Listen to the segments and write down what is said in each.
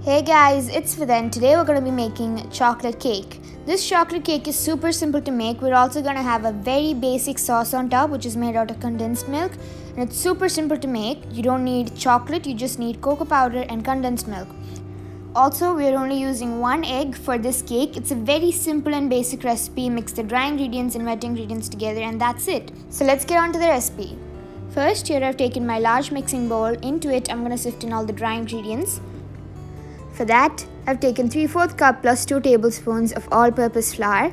Hey guys, it's Vida and today we're going to be making chocolate cake. This chocolate cake is super simple to make. We're also going to have a very basic sauce on top which is made out of condensed milk, and it's super simple to make. You don't need chocolate, you just need cocoa powder and condensed milk. Also, we're only using 1 egg for this cake. It's a very simple and basic recipe. Mix the dry ingredients and wet ingredients together and that's it. So let's get on to the recipe. First, here I've taken my large mixing bowl. Into it, I'm going to sift in all the dry ingredients. For that, I've taken 3/4 cup plus 2 tablespoons of all-purpose flour,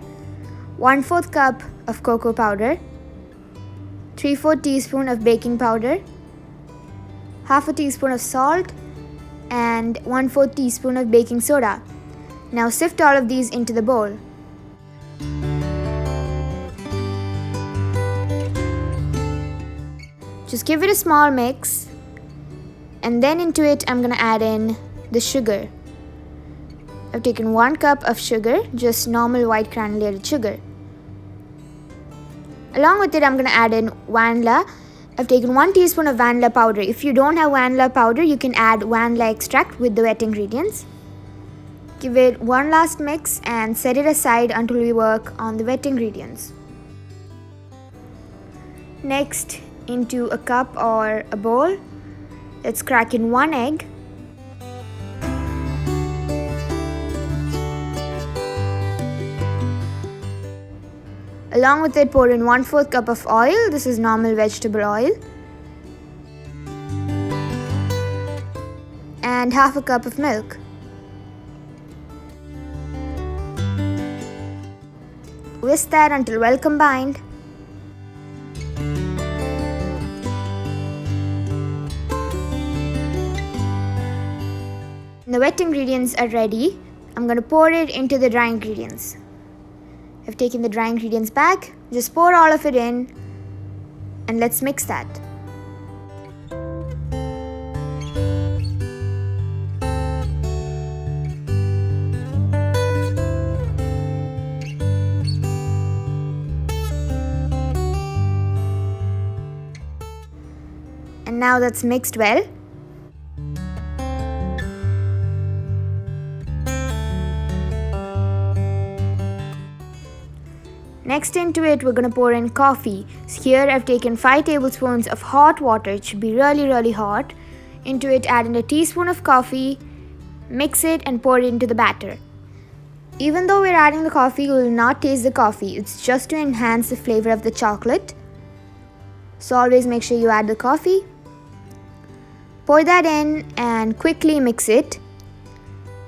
1/4 cup of cocoa powder, 3/4 teaspoon of baking powder, half a teaspoon of salt, and 1/4 teaspoon of baking soda. Now sift all of these into the bowl. Just give it a small mix, and then into it I'm going to add in the sugar. I've taken 1 cup of sugar, just normal white granulated sugar. Along with it, I'm going to add in vanilla. I've taken 1 teaspoon of vanilla powder. If you don't have vanilla powder, you can add vanilla extract with the wet ingredients. Give it one last mix and set it aside until we work on the wet ingredients. Next, into a cup or a bowl, let's crack in 1 egg. Along with it, pour in 1/4 cup of oil. This is normal vegetable oil. And half a cup of milk. Whisk that until well combined. The wet ingredients are ready. I'm going to pour it into the dry ingredients. I've taken the dry ingredients back. Just pour all of it in and let's mix that. And now that's mixed well. Next into it, we're going to pour in coffee. So here I've taken 5 tablespoons of hot water. It should be really hot. Into it, add in a teaspoon of coffee, mix it and pour it into the batter. Even though we're adding the coffee, you will not taste the coffee. It's just to enhance the flavor of the chocolate. So always make sure you add the coffee. Pour that in and quickly mix it.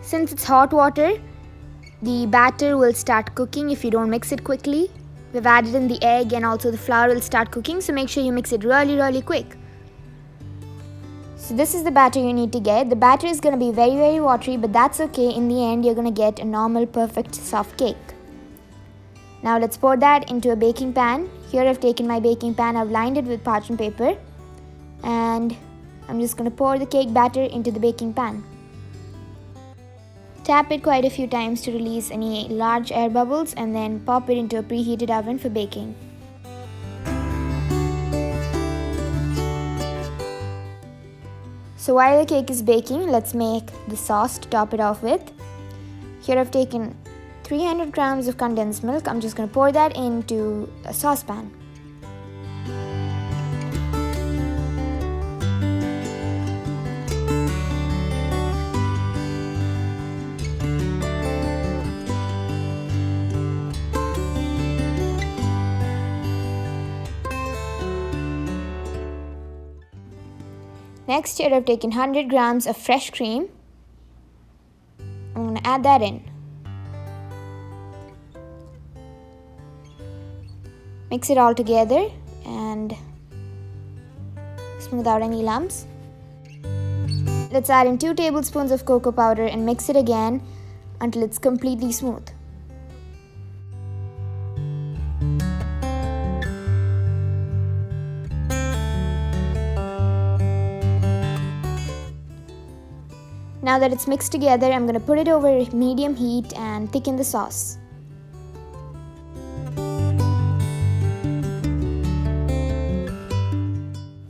Since it's hot water, the batter will start cooking if you don't mix it quickly. We've added in the egg and also the flour will start cooking, so make sure you mix it really quick. So this is the batter you need to get. The batter is going to be very watery, but that's okay. In the end, you're going to get a normal perfect soft cake. Now let's pour that into a baking pan. Here I've taken my baking pan, I've lined it with parchment paper, and I'm just going to pour the cake batter into the baking pan. Tap it quite a few times to release any large air bubbles and then pop it into a preheated oven for baking. So while the cake is baking, let's make the sauce to top it off with. Here I've taken 300 grams of condensed milk. I'm just going to pour that into a saucepan. Next, here I've taken 100 grams of fresh cream. I'm going to add that in. Mix it all together and smooth out any lumps. Let's add in 2 tablespoons of cocoa powder and mix it again until it's completely smooth. Now that it's mixed together, I'm going to put it over medium heat and thicken the sauce.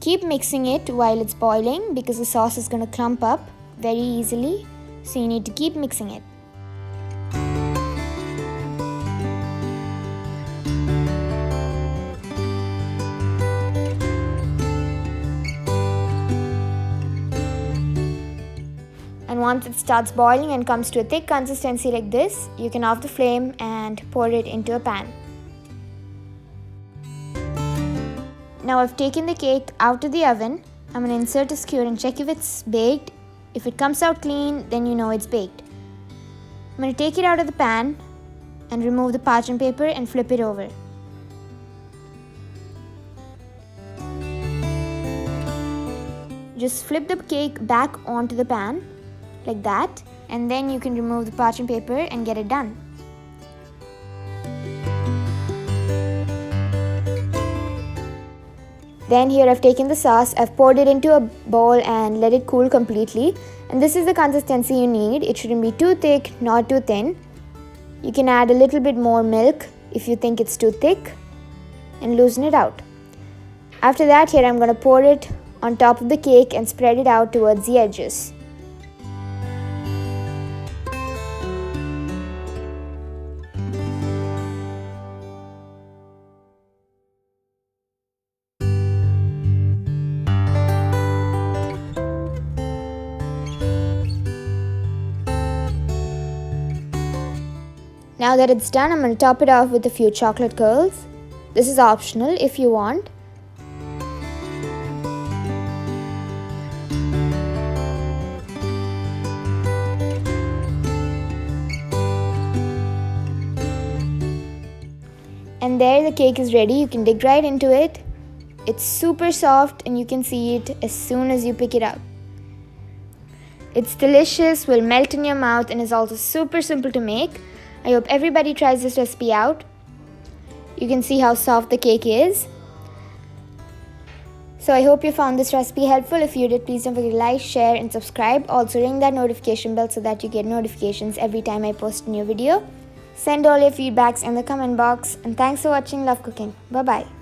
Keep mixing it while it's boiling because the sauce is going to clump up very easily. so you need to keep mixing it. And once it starts boiling and comes to a thick consistency like this, you can off the flame and pour it into a pan. Now I've taken the cake out of the oven. I'm going to insert a skewer and check if it's baked. If it comes out clean, then you know it's baked. I'm going to take it out of the pan and remove the parchment paper and flip it over. Just flip the cake back onto the pan like that, and then you can remove the parchment paper and get it done. Then here I've taken the sauce, I've poured it into a bowl and let it cool completely. And this is the consistency you need. It shouldn't be too thick, not too thin. You can add a little bit more milk if you think it's too thick and loosen it out. After that, here I'm going to pour it on top of the cake and spread it out towards the edges. Now that it's done, I'm going to top it off with a few chocolate curls. This is optional if you want. And there the cake is ready. You can dig right into it. It's super soft and you can see it as soon as you pick it up. It's delicious, will melt in your mouth, and is also super simple to make. I hope everybody tries this recipe out. You can see how soft the cake is. So I hope you found this recipe helpful. If you did, please don't forget to like, share and subscribe. Also ring that notification bell so that you get notifications every time I post a new video. Send all your feedbacks in the comment box. And thanks for watching Love Cooking. Bye bye.